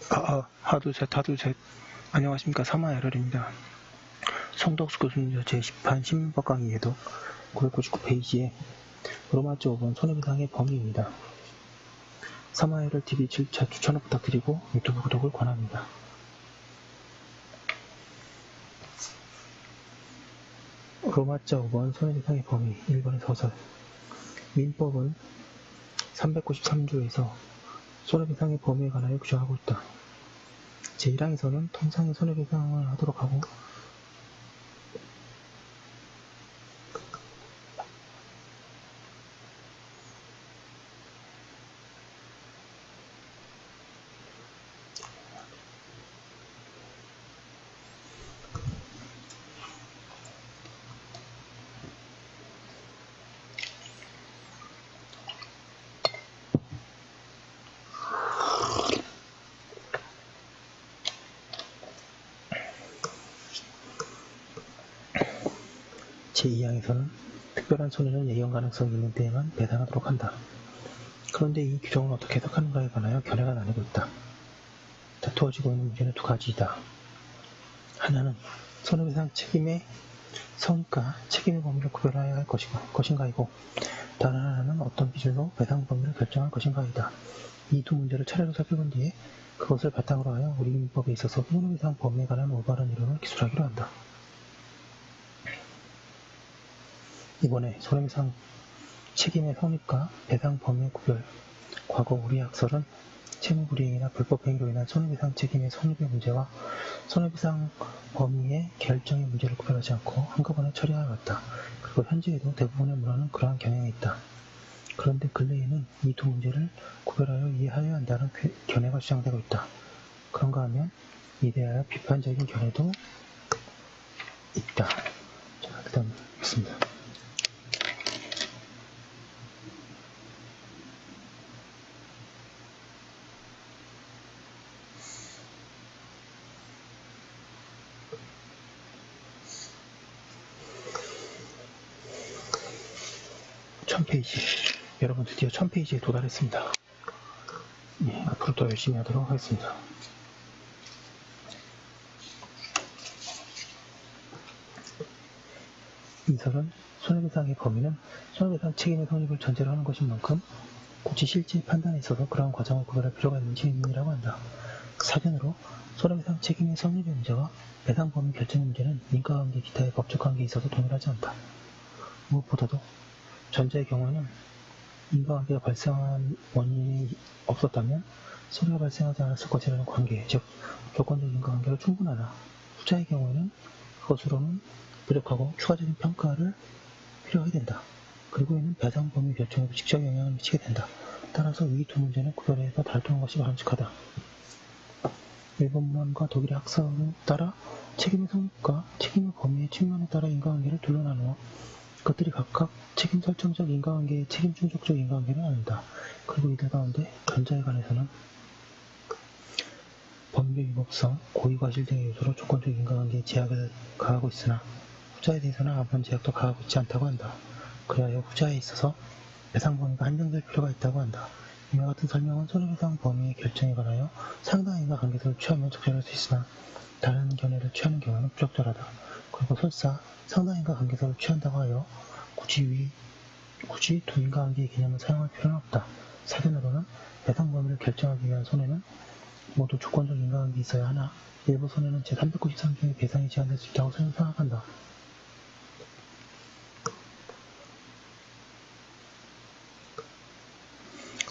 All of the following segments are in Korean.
하두셋. 안녕하십니까. 사마RR입니다. 성덕수 교수님 제10판 신문법 강의 예독 999페이지에 로마조 5번 손해배상의 범위입니다. 사마RR TV 7차 추천을 부탁드리고 유튜브 구독을 권합니다. 로마자 5번 손해배상의 범위 1번의 서술. 민법은 393조에서 손해배상의 범위에 관하여 규정하고 있다. 제1항에서는 통상의 손해배상을 하도록 하고 제2항에서는 특별한 손해는 예견 가능성이 있는 때에만 배상하도록 한다. 그런데 이 규정을 어떻게 해석하는가에 관하여 견해가 나뉘고 있다. 다투어지고 있는 문제는 두 가지이다. 하나는 손해배상 책임의 성과, 책임의 범위를 구별해야 할 것인가이고, 다른 하나는 어떤 기준으로 배상 범위를 결정할 것인가이다. 이 두 문제를 차례로 살펴본 뒤에 그것을 바탕으로 하여 우리 민법에 있어서 손해배상 범위에 관한 올바른 이론을 기술하기로 한다. 이번에 손해배상 책임의 성립과 배상 범위의 구별. 과거 우리 학설은 채무불이행이나 불법행위로 인한 손해배상 책임의 성립의 문제와 손해배상 범위의 결정의 문제를 구별하지 않고 한꺼번에 처리하여왔다. 그리고 현재에도 대부분의 문헌은 그러한 경향이 있다. 그런데 근래에는 이 두 문제를 구별하여 이해하여야 한다는 견해가 주장되고 있다. 그런가 하면 이에 대하여 비판적인 견해도 있다. 자, 그 다음 있습니다. 페이지. 여러분 드디어 1000페이지에 도달했습니다. 예, 앞으로 더 열심히 하도록 하겠습니다. 이설은 손해배상의 범위는 손해배상 책임의 성립을 전제로 하는 것인 만큼 굳이 실제 판단에 있어서 그러한 과정을 구별할 필요가 있는지 의문이라고 한다. 사견으로 손해배상 책임의 성립의 문제와 배상 범위 결정 문제는 인과관계 기타의 법적 관계에 있어서 동일하지 않다. 무엇보다도 전자의 경우에는 인과관계가 발생한 원인이 없었다면 손해가 발생하지 않았을 것이라는 관계, 즉 객관적 인과관계가 충분하나 후자의 경우에는 그것으로는 부족하고 추가적인 평가를 필요하게 된다. 그리고 이는 배상 범위 결정에도 직접 영향을 미치게 된다. 따라서 이 두 문제는 구별해서 다루는 것이 바람직하다. 일본 문헌과 독일의 학설에 따라 책임의 성립과 책임의 범위의 측면에 따라 인과관계를 둘로 나누어 그것들이 각각 책임 설정적 인과관계의 책임 충족적 인과관계를 나눈다. 그리고 이들 가운데 전자에 관해서는 법률 위법성, 고의과실 등의 요소로 조건적 인과관계에 제약을 가하고 있으나 후자에 대해서는 아무런 제약도 가하고 있지 않다고 한다. 그리하여 후자에 있어서 배상 범위가 한정될 필요가 있다고 한다. 이와 같은 설명은 손해배상 범위의 결정에 관하여 상당한 인과관계를 취하면 적절할 수 있으나 다른 견해를 취하는 경우는 부적절하다. 그리고 설사 상당한 인과관계를 취한다고 하여 굳이 두 인과관계의 개념을 사용할 필요는 없다. 사견으로는 배상 범위를 결정하기 위한 손해는 모두 조건적 인과관계에 있어야 하나 일부 손해는 제393조의 배상이 제한될 수 있다고 생각한다.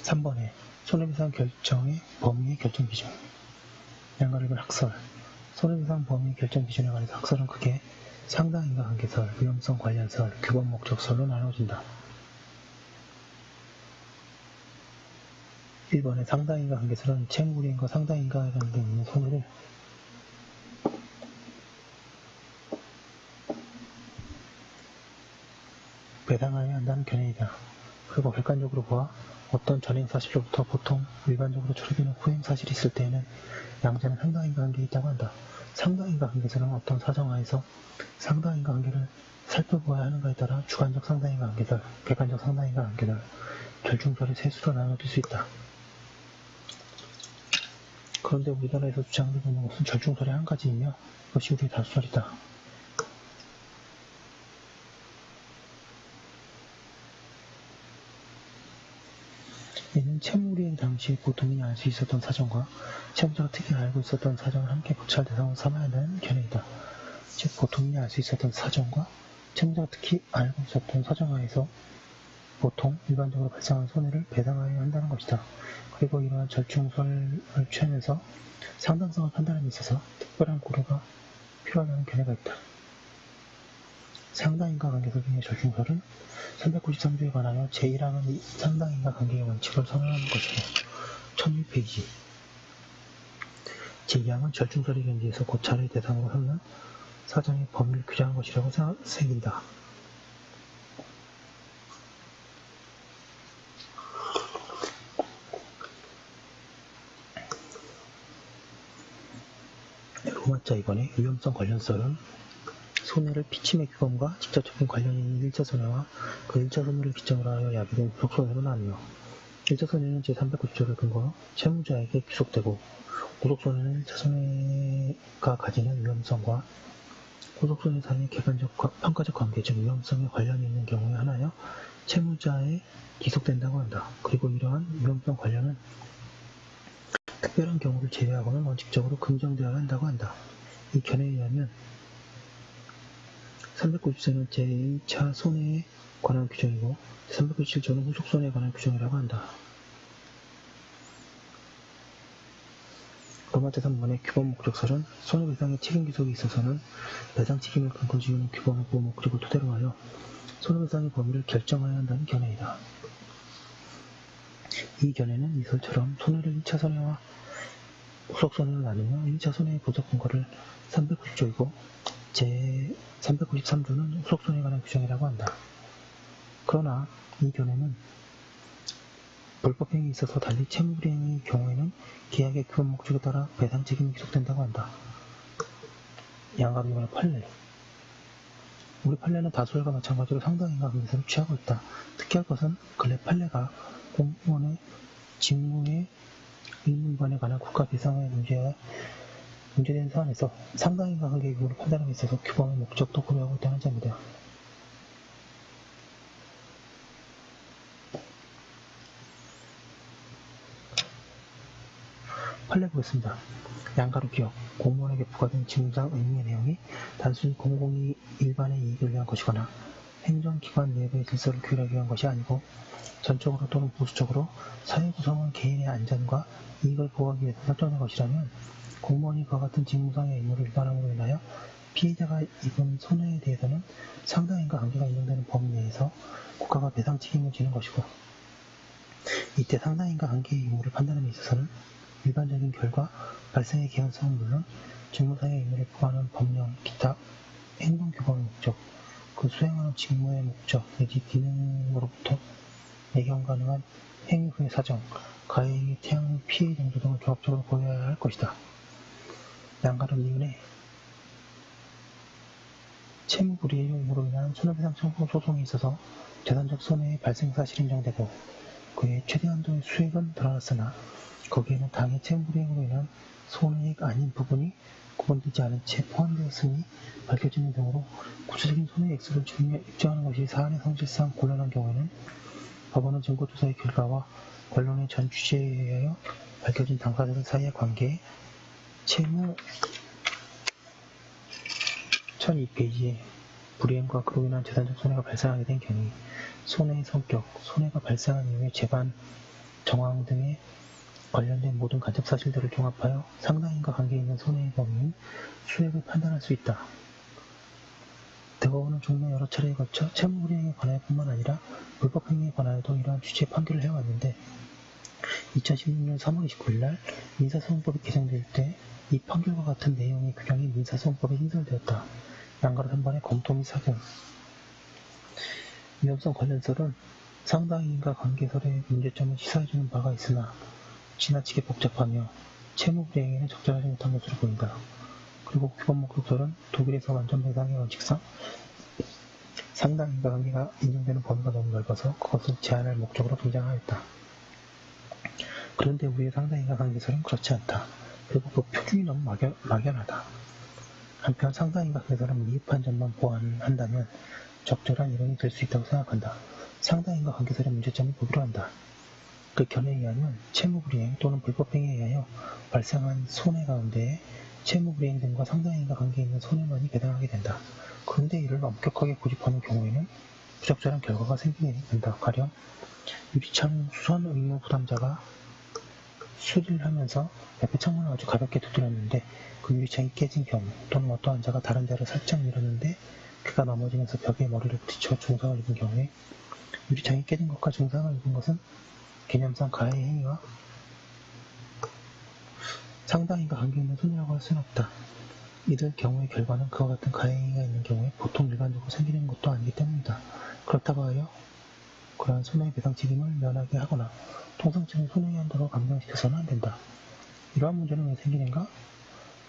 (3번에) 손해배상 결정의 범위의 결정 기준. 양가를 본 학설. 손해배상 범위 결정 기준에 관해서 학설은 크게 상당 인과관계설, 위험성 관련설, 규범 목적설로 나눠진다. 1번에 상당 인과관계설은 채무불이행과 상당 인과관계에 있는 손해를 배상하여야 한다는 견해이다. 그리고 객관적으로 보아 어떤 전행사실로부터 보통 일반적으로 처리되는 후행사실이 있을 때에는 양자는 상당인과관계에 있다고 한다. 상당인과관계에서는 어떤 사정하에서 상당인과관계를 살펴보아야 하는가에 따라 주관적 상당인과관계설, 객관적 상당인과관계설, 절중설의 세 수로 나눠질 수 있다. 그런데 우리나라에서 주장되고 있는 것은 절충설의 한 가지이며 그것이 우리의 다수설이다. 이는 채무불이행 당시 보통인이 알 수 있었던 사정과 채무자가 특히 알고 있었던 사정을 함께 고찰 대상으로 삼아야 한다는 견해이다. 즉 보통인이 알 수 있었던 사정과 채무자가 특히 알고 있었던 사정하에서 보통 일반적으로 발생한 손해를 배상하여야 한다는 것이다. 그리고 이러한 절충설을 취하면서 상당성을 판단함에 있어서 특별한 고려가 필요하다는 견해가 있다. 상당인과관계설 중의 절충설은 393조에 관하여 제1항은 상당인과관계의 원칙을 선언하는 것이고 1001페이지 제2항은 절충설의 견지에서 고찰의 대상으로 삼는 사정의 범위를 규정한 것이라고 새긴다. 로마자 2번의 위험성 관련설은 손해를 피침의 규범과 직접적인 관련이 있는 1차 손해와 그 1차 손해를 기점으로 하여 야기된 후속 손해로 나뉘어 1차 손해는 제309조를 근거로 채무자에게 귀속되고 후속 손해는 1차 손해가 가지는 위험성과 후속 손해 사이의 객관적 평가적 관계 즉 위험성에 관련이 있는 경우에 하나여 채무자에 기속된다고 한다. 그리고 이러한 위험성 관련은 특별한 경우를 제외하고는 원칙적으로 긍정되어야 한다고 한다. 이 견해에 의하면 394는 제1차 손해에 관한 규정이고 397조는 후속 손해에 관한 규정이라고 한다. 로마 제3번의 규범 목적설은 손해배상의 책임 기속에 있어서는 배상 책임을 근거 지우는 규범의 목적을 토대로 하여 손해배상의 범위를 결정하여야 한다는 견해이다. 이 견해는 이설처럼 손해를 1차 손해와 후속 손해로 나누며 1차 손해의 보석 근거를 390조이고 제393조는 후속 손해에 관한 규정이라고 한다. 그러나 이 견해는 불법행위에 있어서 달리 채무불이행의 경우에는 계약의 규범 목적에 따라 배상 책임이 기속된다고 한다. 양가로 이번에 판례. 우리 판례는 다수설과 마찬가지로 상당인과 관계설을 취하고 있다. 특이할 것은 근래 판례가 공무원의 직무의 의무위반에 관한 국가 배상의 문제된 사안에서 상당인과 관계의 규모를 판단함에 있어서 규범의 목적도 고려하고 있다는 점이다. 판례 보겠습니다. 양가로 기억, 공무원에게 부과된 직무상 의무의 내용이 단순히 공공이 일반의 이익을 위한 것이거나 행정기관 내부의 질서를 규율하기 위한 것이 아니고 전적으로 또는 보수적으로 사회 구성원 개인의 안전과 이익을 보호하기 위해서 설정된 것이라면 공무원이 그와 같은 직무상의 의무를 위반함으로 인하여 피해자가 입은 손해에 대해서는 상당인과 관계가 인정되는 범위 내에서 국가가 배상 책임을 지는 것이고 이때 상당인과 관계의 의무를 판단함에 있어서는 일반적인 결과 발생의 개연성은 물론 직무상의 의무를 부과하는 법령, 기타 행동규범의 목적, 그 수행하는 직무의 목적 내지 기능으로부터 예견 가능한 행위 후의 사정, 가해의 태양 피해 정도 등을 종합적으로 고려해야 할 것이다. 양가름 이윤에 채무불이행으로 인한 손해배상 청구 소송에 있어서 재산적 손해의 발생 사실이 인정되고 그의 최대한도의 수익은 드러났으나 거기에는 당해 채무불이행으로 인한 손해액 아닌 부분이 구분되지 않은 채 포함되었으니 밝혀지는 등으로 구체적인 손해 액수를 입증하는 것이 사안의 성질상 곤란한 경우에는 법원은 증거조사의 결과와 권론의 전 취지에 의하여 밝혀진 당사자들 사이의 관계에 채무 1002페이지에 불이행과 그로 인한 재산적 손해가 발생하게 된 경우 손해의 성격, 손해가 발생한 이후의 재반, 정황 등에 관련된 모든 간접 사실들을 종합하여 상당인과 관계 있는 손해의 범위인 수액을 판단할 수 있다. 대법원은 종래 여러 차례에 걸쳐 채무불이행에 관하여 뿐만 아니라 불법행위에 관하여도 이러한 취지의 판결을 해왔는데 2016년 3월 29일 날 민사소송법이 개정될 때 이 판결과 같은 내용의 규정이 민사소송법에 신설되었다. 양가로 3번의 검토 및 사견. 위험성 관련설은 상당인과 관계설의 문제점을 시사해주는 바가 있으나 지나치게 복잡하며 채무불이행에는 적절하지 못한 것으로 보인다. 그리고 규범 목적설은 독일에서 완전 배상의 원칙상 상당인과 관계가 인정되는 범위가 너무 넓어서 그것을 제한할 목적으로 등장하였다. 그런데 우리의 상당인과 관계설은 그렇지 않다. 그리고 그 표준이 너무 막연하다. 한편 상당인과 관계사를 미흡한 점만 보완한다면 적절한 이론이 될 수 있다고 생각한다. 상당인과 관계사의 문제점을 보기로 한다. 그 견해에 의하면 채무불이행 또는 불법행위에 의하여 발생한 손해 가운데 채무불이행 등과 상당인과 관계 있는 손해만이 배당하게 된다. 그런데 이를 엄격하게 고집하는 경우에는 부적절한 결과가 생기게 된다. 가령 유리창 수선 의무 부담자가 수리를 하면서 옆에 창문을 아주 가볍게 두드렸는데 그 유리창이 깨진 경우, 또는 어떠한 자가 다른 자를 살짝 밀었는데 그가 넘어지면서 벽에 머리를 부딪혀 중상을 입은 경우에 유리창이 깨진 것과 중상을 입은 것은 개념상 가해 행위와 상당인과 관계 있는 손해라고 할 수는 없다. 이들 경우의 결과는 그와 같은 가해 행위가 있는 경우에 보통 일반적으로 생기는 것도 아니기 때문이다. 그렇다고 하여 그러한 손해배상 책임을 면하게 하거나 통상적인 손해의 한도로 감경시켜서는 안 된다. 이러한 문제는 왜 생기는가?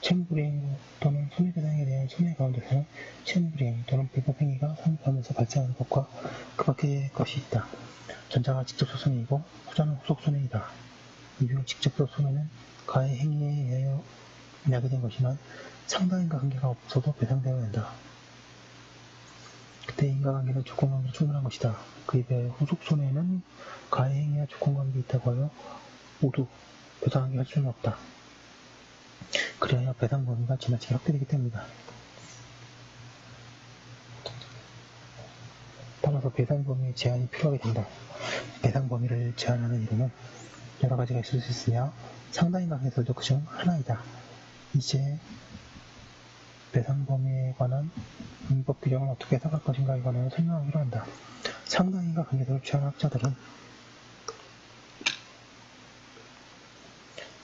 채무불이행 또는 손해배상에 대한 손해 가운데서는 채무불이행 또는 불법행위가 성립하면서 발생하는 것과 그 밖의 것이 있다. 전자가 직접적 손해이고 후자는 후속 손해이다. 이 중 직접적 손해는 가해 행위에 의하여 나게 된 것이지만 상당인과 관계가 없어도 배상되어야 한다. 그때 인과관계는 조건관계로 충분한 것이다. 그에 비하여 후속 손해는 가해 행위와 조건관계에 있다고 하여 모두 배상하게 할 수는 없다. 그리하여 배상 범위가 지나치게 확대되기 때문이다. 따라서 배상 범위의 제한이 필요하게 된다. 배상 범위를 제한하는 이론은 여러 가지가 있을 수 있으며 상당인 관계에서도 그중 하나이다. 이제 배상 범위에 관한 민법 규정을 어떻게 해석할 것인가에 관하여 설명하기로 한다. 상당인과 관계에서를 취하는 학자들은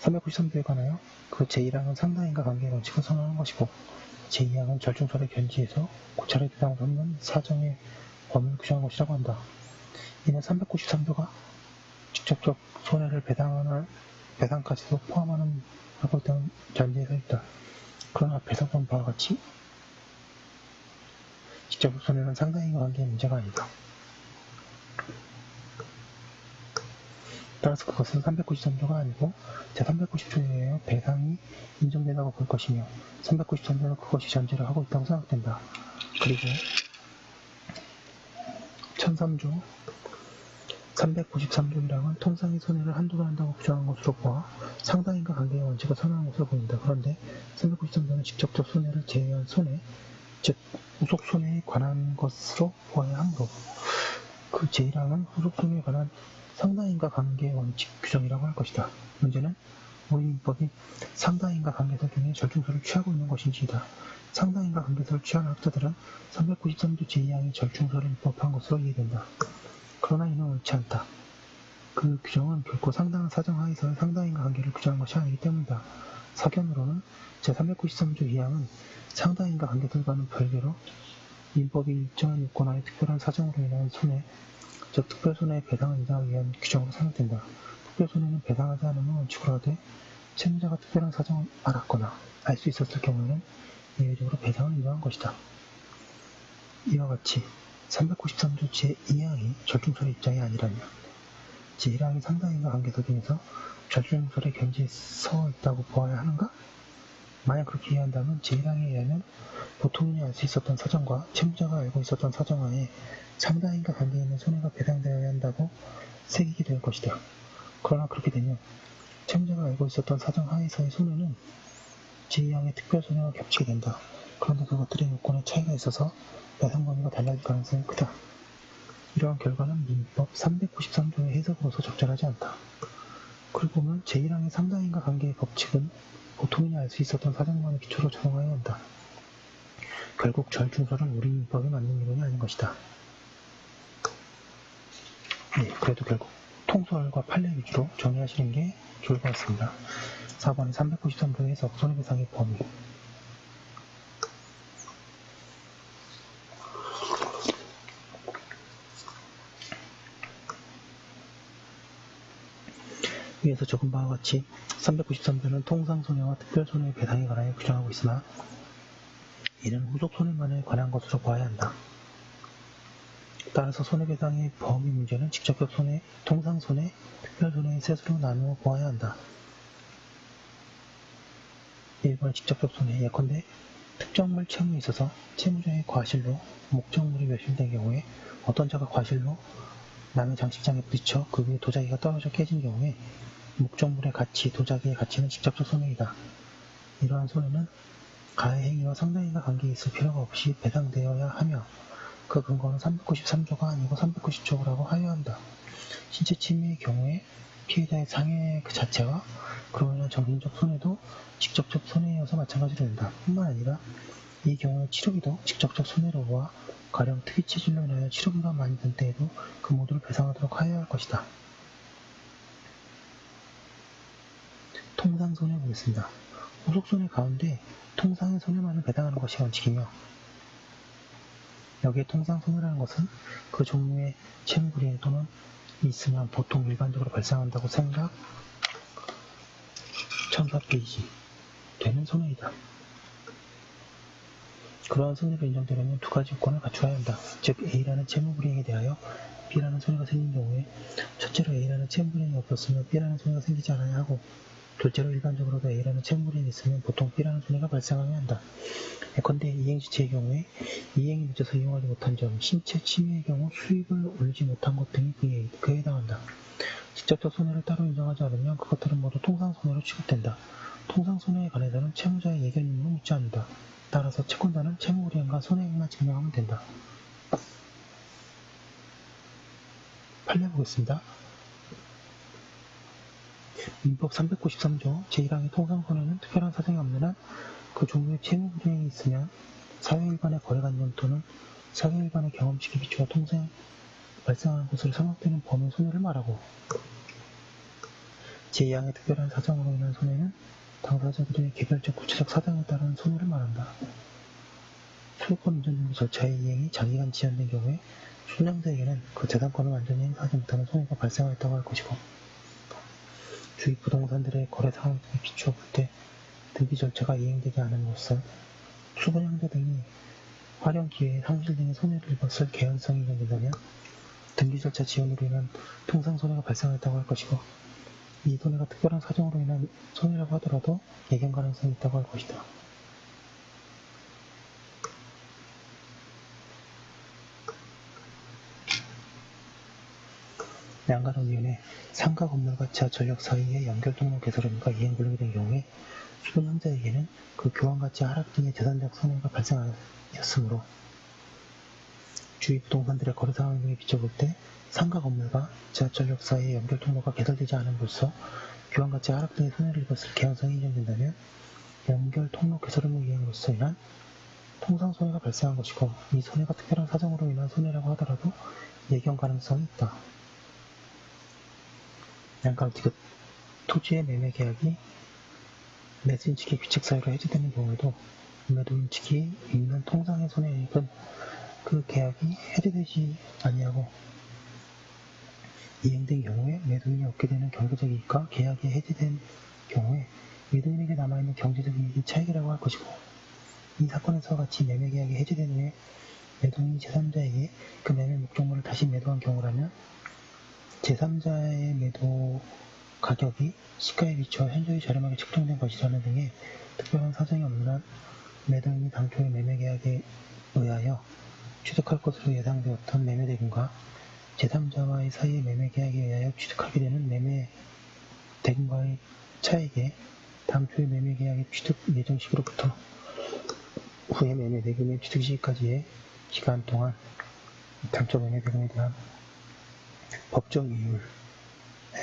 393조에 관하여 그 제1항은 상당인과 관계의 원칙을 선언하는 것이고 제2항은 절충설의 견지에서 고찰의 대상으로 없는 사정의 범위를 규정한 것이라고 한다. 이는 393조가 직접적 손해를 배상까지도 포함하는 하고 있다는 전제에서 있다. 그러나 배상본 바와 같이 직접적 손해는 상당인과 관계의 문제가 아니다. 따라서 그것은 393조가 아니고 제390조에 의하여 배상이 인정된다고 볼 것이며 393조는 그것이 전제를 하고 있다고 생각된다. 그리고 1003조 393조 1항은 통상의 손해를 한도로 한다고 규정한 것으로 보아 상당인과 관계의 원칙을 선언한 것으로 보인다. 그런데 393조는 직접적 손해를 제외한 손해, 즉 후속 손해에 관한 것으로 보아야 하므로 그 제1항은 후속 손해에 관한 상당인과 관계의 원칙 규정이라고 할 것이다. 문제는 우리 민법이 상당인과 관계설 중에 절충설을 취하고 있는 것인지이다. 상당인과 관계설을 취하는 학자들은 393조 제2항이 절충설을 입법한 것으로 이해된다. 그러나 이는 옳지 않다. 그 규정은 결코 상당한 사정 하에서의 상당인과 관계를 규정한 것이 아니기 때문이다. 사견으로는 제393조 2항은 상당인과 관계설과는 별개로 민법이 일정한 요건하에 특별한 사정으로 인한 손해, 즉 특별손해의 배상을 인정하기 위한 규정으로 생각된다. 특별손해는 배상하지 않으면 원칙으로 하되 채무자가 특별한 사정을 알았거나 알 수 있었을 경우에는 예외적으로 배상을 인정한 것이다. 이와 같이 393조 제2항이 절충설의 입장이 아니라면 제1항이 상당인과 관계설 중에서 절충설의 견지에 서 있다고 보아야 하는가? 만약 그렇게 이해한다면 제1항에 의하면 보통인이 알 수 있었던 사정과 채무자가 알고 있었던 사정하에 상당인과 관계 있는 손해가 배상되어야 한다고 새기게 될 것이다. 그러나 그렇게 되면 채무자가 알고 있었던 사정 하에서의 손해는 제2항의 특별손해와 겹치게 된다. 그런데 그것들의 요건에 차이가 있어서 배상 범위가 달라질 가능성이 크다. 이러한 결과는 민법 393조의 해석으로서 적절하지 않다. 그리고 보면 제1항의 상당인과 관계의 법칙은 보통인이 알 수 있었던 사정만을 기초로 적용해야 한다. 결국 절충설은 우리 민법에 맞는 이론이 아닌 것이다. 네, 그래도 결국 통설과 판례 위주로 정리하시는 게 좋을 것 같습니다. 4번의 393조의 해석, 손해배상의 범위. 위에서 적은 바와 같이 393조는 통상손해와 특별손해의 배상에 관하여 규정하고 있으나 이는 후속손해만에 관한 것으로 봐야 한다. 따라서 손해배상의 범위 문제는 직접적 손해, 통상손해, 특별손해의 셋으로 나누어 보아야 한다. 1번의 직접적 손해. 예컨대 특정물 채무에 있어서 채무자의 과실로 목적물이 멸실된 경우에 어떤 자가 과실로 남의 장식장에 부딪혀 그 위에 도자기가 떨어져 깨진 경우에 목적물의 가치, 도자기의 가치는 직접적 손해이다. 이러한 손해는 가해 행위와 상당인과 관계에 있을 필요가 없이 배상되어야 하며 그 근거는 393조가 아니고 390조라고 하여한다. 신체 침해의 경우에 피해자의 상해 그 자체와 그로 인한 정신적 손해도 직접적 손해여서 마찬가지로 된다. 뿐만 아니라 이 경우에 치료비도 직접적 손해로 보아 가령 특이체질로 인하여 치료비가 많이 든 때에도 그 모두를 배상하도록 하여야 할 것이다. 통상손해 보겠습니다. 후속손해 가운데 통상의 손해만을 배당하는 것이 원칙이며 여기에 통상손해라는 것은 그 종류의 채무불이행 또는 있으면 보통 일반적으로 발생한다고 생각 1004페이지 되는 손해이다. 그러한 손해가 인정되려면 두 가지 요건을 갖추어야 한다. 즉 A라는 채무불이행에 대하여 B라는 손해가 생긴 경우에 첫째로 A라는 채무불이행이 없었으면 B라는 손해가 생기지 않아야 하고 둘째로 일반적으로도 A라는 채무불이행이 있으면 보통 B라는 손해가 발생하여야 한다. 예컨대 이행시체의 경우에 이행이 늦어서 이용하지 못한 점, 신체 침해의 경우 수입을 올리지 못한 것 등이 그에 해당한다. 직접적 손해를 따로 인정하지 않으면 그것들은 모두 통상손해로 취급된다. 통상손해에 관해서는 채무자의 예견 의무는 묻지 않는다. 따라서 채권자는 채무불이행과 손해액만 증명하면 된다. 판례 보겠습니다. 민법 393조 제1항의 통상손해는 특별한 사정이 없는 한 그 종류의 채무불이행이 있으면 사회일반의 거래관념 또는 사회일반의 경험칙에 비추어 통상 발생하는 것으로 생각되는 범의 손해를 말하고 제2항의 특별한 사정으로 인한 손해는 당사자들의 개별적 구체적 사정에 따른 손해를 말한다. 소유권 인정정지 절차의 이행이 장기간 지연된 경우에 순량자에게는 그 재산권을 완전히 행사하지 못하는 손해가 발생하였다고 할 것이고 주위 부동산들의 거래 상황 등에 비추어 볼 때 등기 절차가 이행되지 않음으로써 수분양자 등이 활용 기회에 상실 등의 손해를 입었을 개연성이 인정된다면 등기 절차 지연으로 인한 통상 손해가 발생했다고 할 것이고 이 손해가 특별한 사정으로 인한 손해라고 하더라도 예견 가능성이 있다고 할 것이다. 양가론위원회 상가 건물과 지하철역 사이의 연결통로 개설음과 이행불능이 된 경우에 수분양자에게는 그 교환가치 하락 등의 재산적 손해가 발생하였으므로 주위 부동산들의 거래 상황 등에 비춰볼 때 상가 건물과 지하철역 사이의 연결통로가 개설되지 않음으로써 교환가치 하락 등의 손해를 입었을 개연성이 인정된다면 연결통로 개설음의 이행으로서 인한 통상손해가 발생한 것이고 이 손해가 특별한 사정으로 인한 손해라고 하더라도 예견 가능성이 있다. 양가 디귿 토지의 매매 계약이 매수인 측의 규칙 사유로 해지되는 경우에도 매도인 측이 입는 통상의 손해액은 그 계약이 해지되지 아니하고 이행된 경우에 매도인이 얻게 되는 경제적 이익과 계약이 해지된 경우에 매도인에게 남아있는 경제적 이익이 차익이라고 할 것이고 이 사건에서와 같이 매매 계약이 해지된 후에 매도인이 제3자에게 그 매매 목적물을 다시 매도한 경우라면 제3자의 매도 가격이 시가에 비추어 현저히 저렴하게 측정된 것이라는 등의 특별한 사정이 없는 한 매도인이 당초의 매매 계약에 의하여 취득할 것으로 예상되었던 매매 대금과 제3자와의 사이의 매매 계약에 의하여 취득하게 되는 매매 대금과의 차액에 당초의 매매 계약의 취득 예정 시기로부터 후의 매매 대금의 취득 시기까지의 기간 동안 당초 매매 대금에 대한 법정 이율에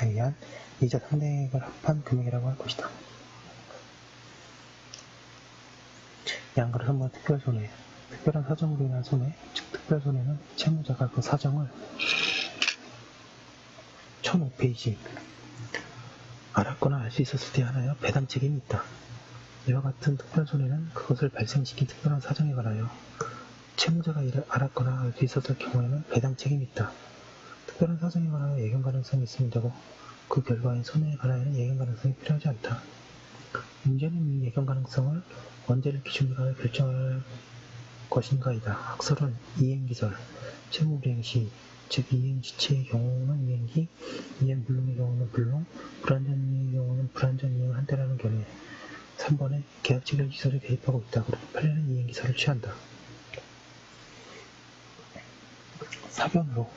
의한 이자 상대액을 합한 금액이라고 할 것이다. 양가로 3번 특별손해. 특별한 사정으로 인한 손해, 즉 특별손해는 채무자가 그 사정을 1005페이지 알았거나 알 수 있었을 때 하나여 배당 책임이 있다. 이와 같은 특별손해는 그것을 발생시킨 특별한 사정에 관하여 채무자가 이를 알았거나 알 수 있었을 경우에는 배당 책임이 있다. 특별한 사정에 관하여 예견 가능성이 있으면 되고 그 결과인 손해에 관하여는 예견 가능성이 필요하지 않다. 문제는 이 예견 가능성을 언제를 기준으로 하여 결정할 것인가이다. 학설은 이행기설, 채무불이행시, 즉 이행시체의 경우는 이행기, 이행불능의 경우는 불능, 불완전이의 경우는 불완전 이행을 한다라는 견해, 3번에 계약 체결 기사를 개입하고 있다. 그리고 판례는 이행 기사를 취한다. 사변으로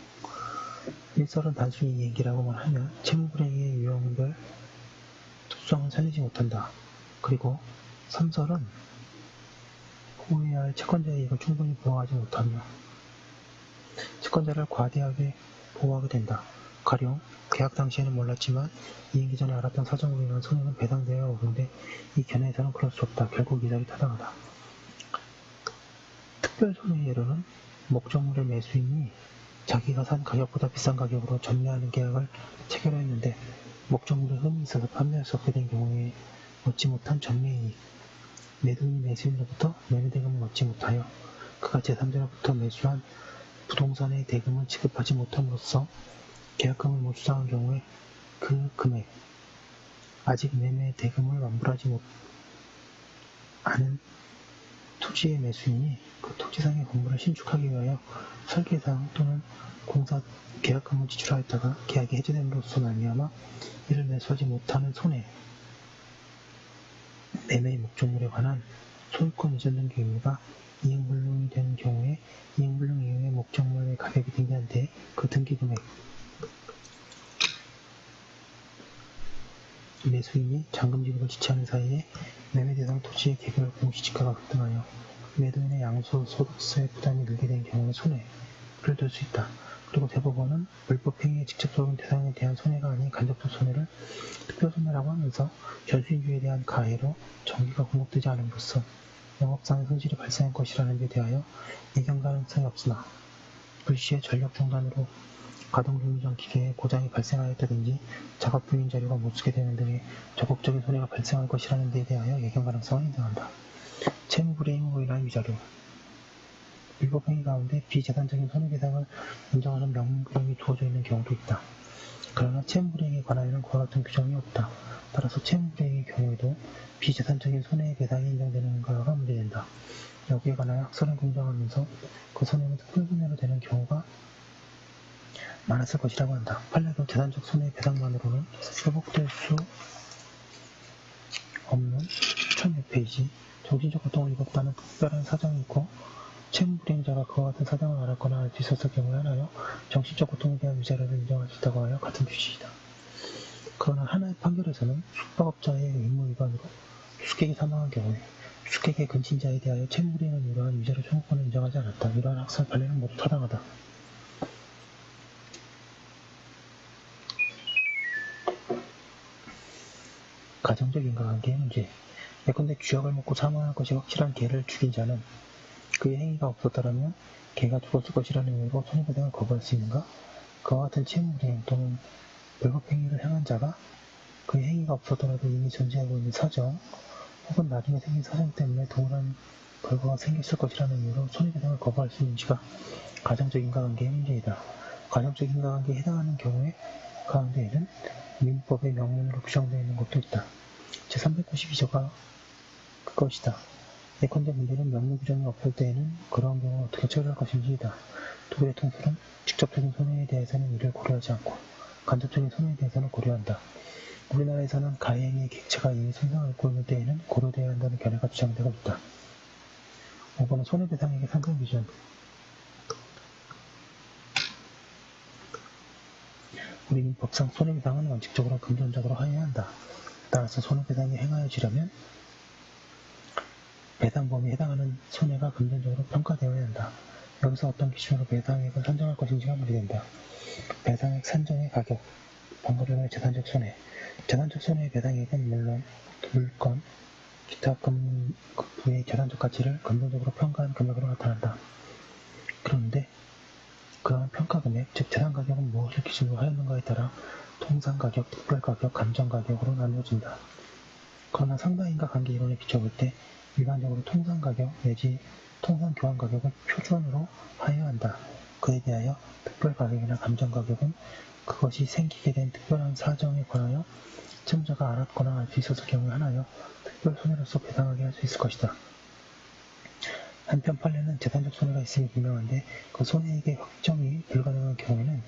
1설은 단순히 이행기라고만 하면 채무불이행의 유형별 특수성은 살리지 못한다. 그리고 3설은 보호해야 할 채권자의 이익을 충분히 보호하지 못하며 채권자를 과대하게 보호하게 된다. 가령 계약 당시에는 몰랐지만 이행기 전에 알았던 사정으로 인한 손해는 배상되어야 오는데 이 견해에서는 그럴 수 없다. 결국 이 자리 타당하다. 특별손해의 예로는 목적물의 매수인이 자기가 산 가격보다 비싼 가격으로 전매하는 계약을 체결했는데 목적물에 흠이 있어서 판매할 수 없게 된 경우에 얻지 못한 전매이익, 매도인이 매수인으로부터 매매대금을 얻지 못하여 그가 제3자로부터 매수한 부동산의 대금을 지급하지 못함으로써 계약금을 못 수당한 경우에 그 금액, 아직 매매 대금을 완불하지 못하는 토지의 매수인이 그 토지상의 건물을 신축하기 위하여 설계상 또는 공사 계약금을 지출하였다가 계약이 해지됨으로써 말미암아 이를 매수하지 못하는 손해, 매매의 목적물에 관한 소유권 이전 등기 의무가 이행불능이 되는 경우에 이행불능 이후에 목적물의 가격이 등기한 뒤에 그 등기금액, 매수인이 잔금 지급을 지체하는 사이에 매매 대상 토지의 개별 공시지가가 급등하여 매도인의 양도소득세 부담이 늘게 된 경우의 손해를 들 수 있다. 그리고 대법원은 불법행위의 직접적인 대상에 대한 손해가 아닌 간접적 손해를 특별손해라고 하면서 전수인주에 대한 가해로 정기가 공급되지 않음으로써 영업상의 손실이 발생할 것이라는 데 대하여 예견 가능성이 없으나 불시에 전력 중단으로 가동 중전 기계에 고장이 발생하였다든지 작업 중인 자료가 못 쓰게 되는 등의 적극적인 손해가 발생할 것이라는 데 대하여 예견 가능성을 인정한다. 채무불이행으로 인한 위자료 불법행위 가운데 비재산적인 손해배상을 인정하는 명령이 두어져 있는 경우도 있다. 그러나 채무불이행에 관하여는 그와 같은 규정이 없다. 따라서 채무불이행의 경우에도 비재산적인 손해배상이 인정되는가가 문제된다. 여기에 관하여 학설은 긍정하면서 그 손해는 특별손해로 되는 경우가 많았을 것이라고 한다. 판례도 재산적 손해배상만으로는 회복될 수 없는 1006페이지 정신적 고통을 입었다는 특별한 사정이 있고 채무불이행자가 그와 같은 사정을 알았거나 알 수 있었을 경우에 하나여 정신적 고통에 대한 위자료를 인정할 수 있다고 하여 같은 취지이다. 그러나 하나의 판결에서는 숙박업자의 의무 위반으로 수객이 사망한 경우에 수객의 근친자에 대하여 채무불이행을 이러한 위자료 청구권을 인정하지 않았다. 이러한 학설 판례는 모두 타당하다. 가정적 인과관계의 문제. 예컨대 쥐약을 먹고 사망할 것이 확실한 개를 죽인 자는 그의 행위가 없었더라면 개가 죽었을 것이라는 이유로 손해배상을 거부할 수 있는가? 그와 같은 채무불이행 또는 불법행위를 행한 자가 그의 행위가 없었더라도 이미 존재하고 있는 사정 혹은 나중에 생긴 사정 때문에 동일한 결과가 생겼을 것이라는 이유로 손해배상을 거부할 수 있는지가 가정적 인과관계의 문제이다. 가정적 인과관계에 해당하는 경우에 가운데에는 민법의 명문으로 규정되어 있는 것도 있다. 제392조가 그것이다. 예컨대 문제는 명문 규정이 없을 때에는 그러한 경우를 어떻게 처리할 것인지이다. 독일의 통설은 직접적인 손해에 대해서는 이를 고려하지 않고 간접적인 손해에 대해서는 고려한다. 우리나라에서는 가해행위의 객체가 이미 손상을 입고 있는 때에는 고려되어야 한다는 견해가 주장되고 있다. 5번은 손해배상액의 상승 기준. 우리 민법상 손해배상은 원칙적으로 금전적으로 하여야 한다. 따라서 손해배상이 행하여지려면 배상 범위에 해당하는 손해가 금전적으로 평가되어야 한다. 여기서 어떤 기준으로 배상액을 산정할 것인지가 문제된다. 배상액 산정의 가격, 방거리의 재산적 손해. 재산적 손해의 배상액은 물론 물건, 기타 금부의 재산적 가치를 금전적으로 평가한 금액으로 나타난다. 그런데 그러한 평가금액, 즉 재산가격은 무엇을 기준으로 하였는가에 따라 통상가격, 특별가격, 감정가격으로 나누어진다. 그러나 상당인과 관계 이론에 비춰볼 때 일반적으로 통상가격 내지 통상교환가격을 표준으로 하여야 한다. 그에 대하여 특별가격이나 감정가격은 그것이 생기게 된 특별한 사정에 관하여 채무자가 알았거나 알 수 있었을 경우에 하나여 특별손해로서 배상하게 할 수 있을 것이다. 한편 판례는 재산적 손해가 있음이 분명한데 그 손해액의 확정이 불가능한 경우에는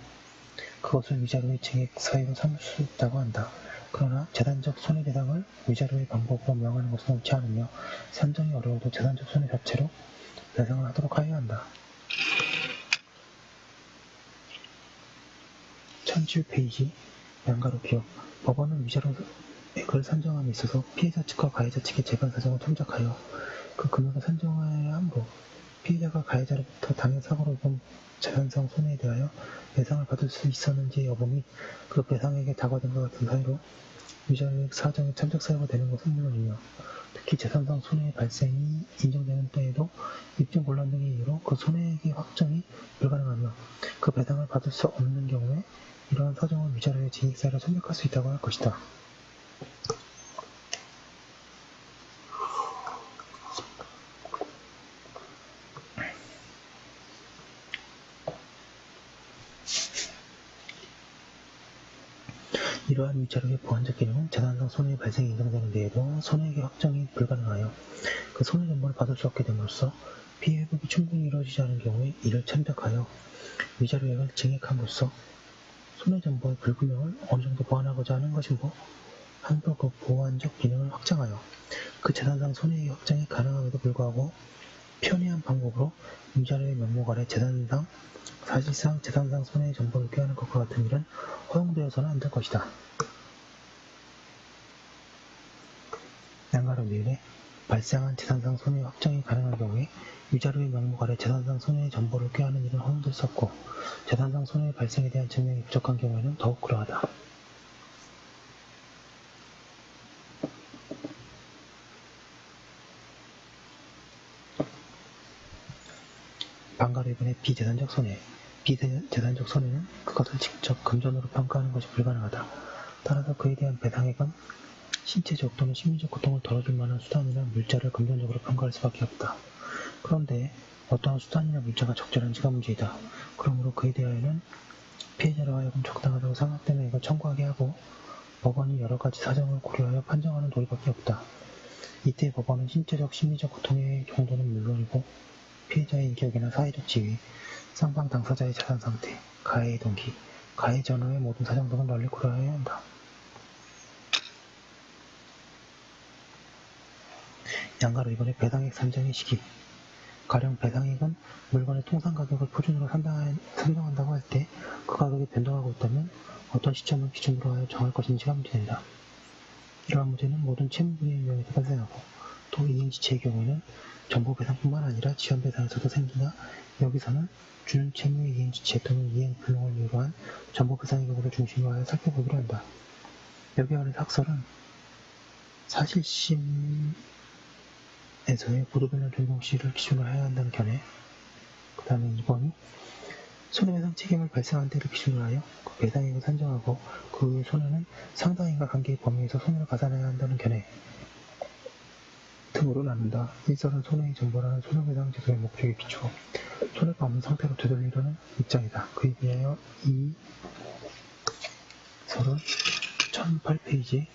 그것을 위자료의 증액 사유로 삼을 수 있다고 한다. 그러나 재산적 손해배상을 위자료의 방법으로 명하는 것은 옳지 않으며 산정이 어려워도 재산적 손해 자체로 배상을 하도록 하여야 한다. 1007페이지 양가로 기억 법원은 위자료액을 산정함에 있어서 피해자 측과 가해자 측의 재반 사정을 참작하여 그 금액을 산정하여야 하므로 피해자가 가해자로부터 당해 사고로 입은 재산상 손해에 대하여 배상을 받을 수 있었는지의 여부 및 그 배상액에 다과된과 같은 사유로 위자료액 사정의 참작 사유가 되는 것은 물론이며 특히 재산상 손해의 발생이 인정되는 때에도 입증 곤란 등의 이유로 그 손해액의 확정이 불가능하며 그 배상을 받을 수 없는 경우에 이러한 사정은 위자료의 증액 사유로 참작할 수 있다고 할 것이다. 이러한 위자료의 보완적 기능은 재산상 손해의 발생이 인정되는 데에도 손해액의 확정이 불가능하여 그 손해 전보를 받을 수 없게 됨으로써 피해 회복이 충분히 이루어지지 않은 경우에 이를 참작하여 위자료액을 증액함으로써 손해 전보의 불분명을 어느 정도 보완하고자 하는 것이므로 한편 그 보완적 기능을 확장하여 그 재산상 손해액의 확정이 가능함에도 불구하고 편의한 방법으로 위자료의 명목 아래 사실상 재산상 손해의 전보를 꾀하는 것과 같은 일은 허용되어서는 안 될 것이다. 양가로 미래 발생한 재산상 손해 확정이 가능한 경우에 위자료의 명목 아래 재산상 손해의 전보를 꾀하는 일은 허용될 수 없고 재산상 손해의 발생에 대한 증명이 부족한 경우에는 더욱 그러하다. 방가로 1번의 비재산적 손해 비재산적 손해는 그것을 직접 금전으로 평가하는 것이 불가능하다. 따라서 그에 대한 배상액은 신체적 또는 심리적 고통을 덜어줄 만한 수단이나 물자를 금전적으로 평가할 수밖에 없다. 그런데 어떠한 수단이나 물자가 적절한지가 문제이다. 그러므로 그에 대하여는 피해자로 하여금 적당하다고 생각되는 액을 청구하게 하고 법원이 여러 가지 사정을 고려하여 판정하는 도리밖에 없다. 이때 법원은 신체적, 심리적 고통의 정도는 물론이고 피해자의 인격이나 사회적 지위, 쌍방 당사자의 자산 상태, 가해의 동기, 가해 전후의 모든 사정 등을 널리 고려해야 한다. 양가로 2번의 배상액 산정의 시기 가령 배상액은 물건의 통상 가격을 표준으로 산정한다고 할 때 그 가격이 변동하고 있다면 어떤 시점을 기준으로 하여 정할 것인지가 문제된다. 이러한 문제는 모든 채무분의 유형에서 발생하고 또 이행지체의 경우에는 전보배상뿐만 아니라 지연배상에서도 생기나 여기서는 주는 채무의 이행지체 또는 이행불능을 이유로 한 전보배상의 경우를 중심으로 하여 살펴보기로 한다. 여기 관해서 학설은 사실심에서의 보도변론 전공시를 기준으로 해야 한다는 견해, 그 다음에 2번이 손해배상 책임을 발생한 때를 기준으로 하여 그 배상액을 산정하고 그 손해는 상당인과 관계의 범위에서 손해를 가산해야 한다는 견해 등으로 나눈다. 일설은 손해의 전보라는 손해배상 제도의 목적에 비추어 손해가 없는 상태로 되돌리려는 입장이다. 그에 비하여 이 설은 1008페이지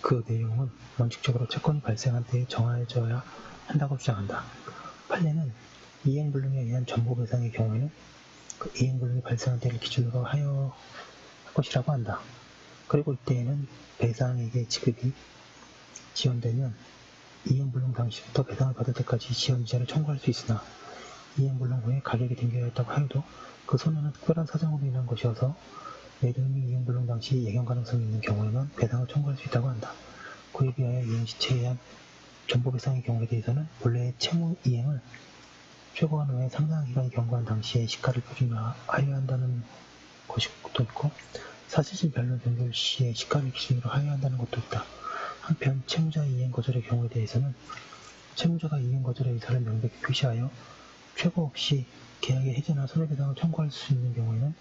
그 내용은 원칙적으로 채권이 발생한 때에 정해져야 한다고 주장한다. 판례는 이행불능에 의한 전보배상의 경우에는 그 이행불능이 발생한 때를 기준으로 하여 할 것이라고 한다. 그리고 이때에는 배상액의 지급이 지연되면 이행불능 당시부터 배상을 받을 때까지 지연이자를 청구할 수 있으나 이행불능 후에 가격이 등기하였다고 하여도 그 손해는 특별한 사정으로 인한 것이어서 매도인이 이행불능 당시 예견 가능성이 있는 경우에만 배상을 청구할 수 있다고 한다. 그에 비하여 이행시체에 의한 전보배상의 경우에 대해서는 본래의 채무 이행을 최고한 후에 상당한 기간이 경과한 당시에 시가를 표준으로 하여야 한다는 것도 있고 사실심 변론 종결 시에 시가를 기준으로 하여야 한다는 것도 있다. 한편 채무자 이행 거절의 경우에 대해서는 채무자가 이행 거절의 의사를 명백히 표시하여 최고 없이 계약의 해지나 손해배상을 청구할 수 있는 경우에는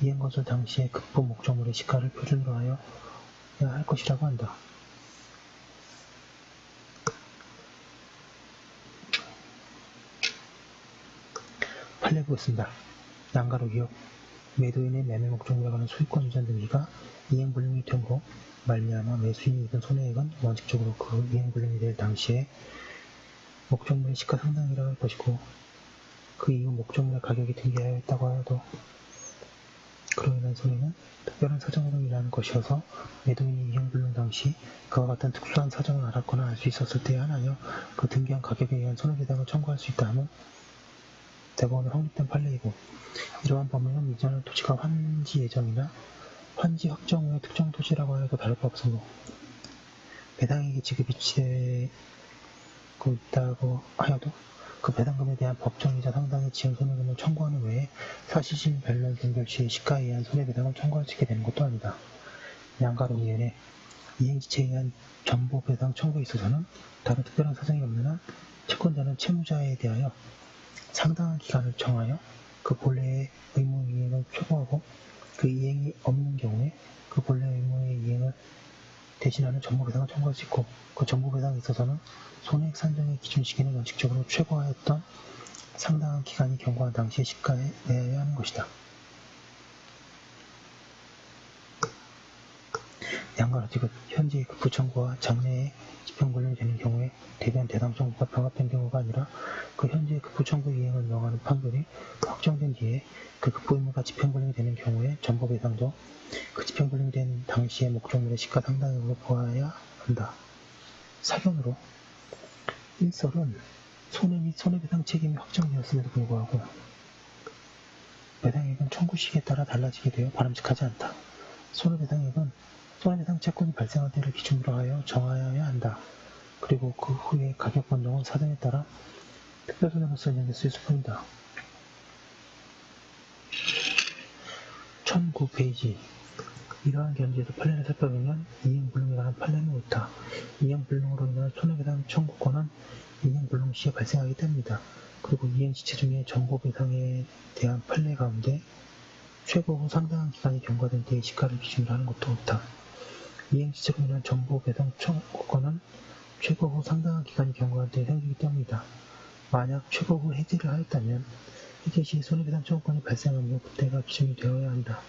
이행 거절 당시의 급부 목적물의 시가를 표준으로 하여야 할 것이라고 한다. 판례 보겠습니다. 양가로 기업 매도인의 매매 목적물에 관한 소유권 이전 등기가 이행불능이 된 후 말미암아 매수인이 입은 손해액은 원칙적으로 그 이행불능이 될 당시에 목적물의 시가 상당이라고 할 것이고 그 이후 목적물의 가격이 등기하였다고 하여도 그로 인한 손해는 특별한 사정으로 인한 것이어서 매도인이 이행불능 당시 그와 같은 특수한 사정을 알았거나 알 수 있었을 때에 하나여 그 등기한 가격에 의한 손해배상을 청구할 수 있다 하면 대법원으로 확립된 판례이고, 이러한 법률은 이전의 토지가 환지 예정이나 환지 확정 후의 특정 토지라고 하여도 다를 바 없으므로 배당액이 지급이 되고 있다고 하여도 그 배당금에 대한 법정이자 상당의 지연 손해금을 청구하는 외에 사실심 변론 종결 시의 시가에 의한 손해배상을 청구할 수 있게 되는 것도 아니다. 양가로 이연에 이행지체에 의한 전보배상 청구에 있어서는 다른 특별한 사정이 없는 한 채권자는 채무자에 대하여 상당한 기간을 정하여 그 본래의 의무 이행을 최고하고 그 이행이 없는 경우에 그 본래 의무의 이행을 대신하는 전보배상을 청구할 수 있고, 그 전보배상에 있어서는 손해액 산정의 기준 시기는 원칙적으로 최고하였던 상당한 기간이 경과한 당시의 시가에 내야 하는 것이다. 양가로 지급 현재의 급부 청구와 장래의 집행불능이 되는 경우에 대비한 대상 청구가 병합된 경우가 아니라 그 현재의 급부 청구 이행을 명하는 판결이 확정된 뒤에 그 급부 의무가 집행불능이 되는 경우에 전보배상도 그 집행불능이 된 당시의 목적물의 시가 상당액으로 보아야 한다. 사견으로 일설은 손해 및 손해배상 책임이 확정되었음에도 불구하고 배당액은 청구 시기에 따라 달라지게 되어 바람직하지 않다. 손해배상 채권이 발생할 때를 기준으로 하여 정하여야 한다. 그리고 그 후에 가격 변동은 사정에 따라 특별손해로서 인정될 수 있을 뿐이다. 1009페이지. 이러한 견지에서 판례를 살펴보면 이행불능에 관한 판례는 옳다. 이행불능으로 인한 손해배상 청구권은 이행불능 시에 발생하기 때문이다. 그리고 이행지체 중에 전보배상에 대한 판례 가운데 최고 후 상당한 기간이 경과된 때의 시가를 기준으로 하는 것도 옳다. 이행지체로 인한 전보배상 청구권은 최고 후 상당한 기간이 경과한 때에 생기기 때문이다. 만약 최고 후 해지를 하였다면 해지 시 손해배상 청구권이 발생하며 그때가 기준이 되어야 한다.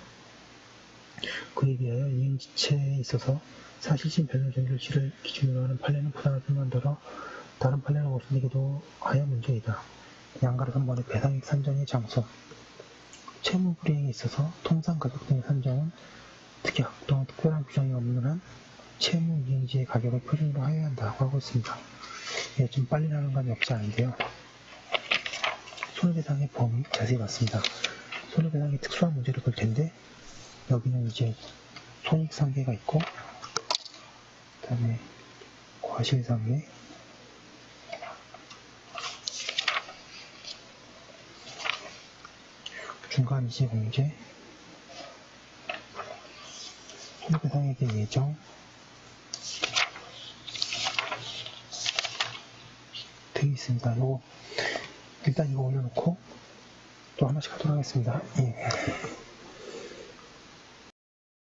그에 비하여 이행지체에 있어서 사실심 변론 종결 시를 기준으로 하는 판례는 부당할 뿐만더러 다른 판례를 거슬리기도 하여 문제이다. 양가로 3번의 배상액 산정의 장소. 채무불이행에 있어서 통상가격 등의 산정은 특약 또는 특별한 규정이 없는 한 채무 이행지의 가격을 표준으로 하여야 한다고 하고 있습니다. 예, 좀 빨리 나는 감이 없지 않은데요. 손해배상의 범위 자세히 봤습니다. 손해배상이 특수한 문제를 볼 텐데 여기는 이제 손익상계가 있고 그 다음에 과실상계, 중간이시공제, 손해배상에 대한 예정, 등이 있습니다. 일단 이거 올려놓고 또 하나씩 하도록 하겠습니다. 예.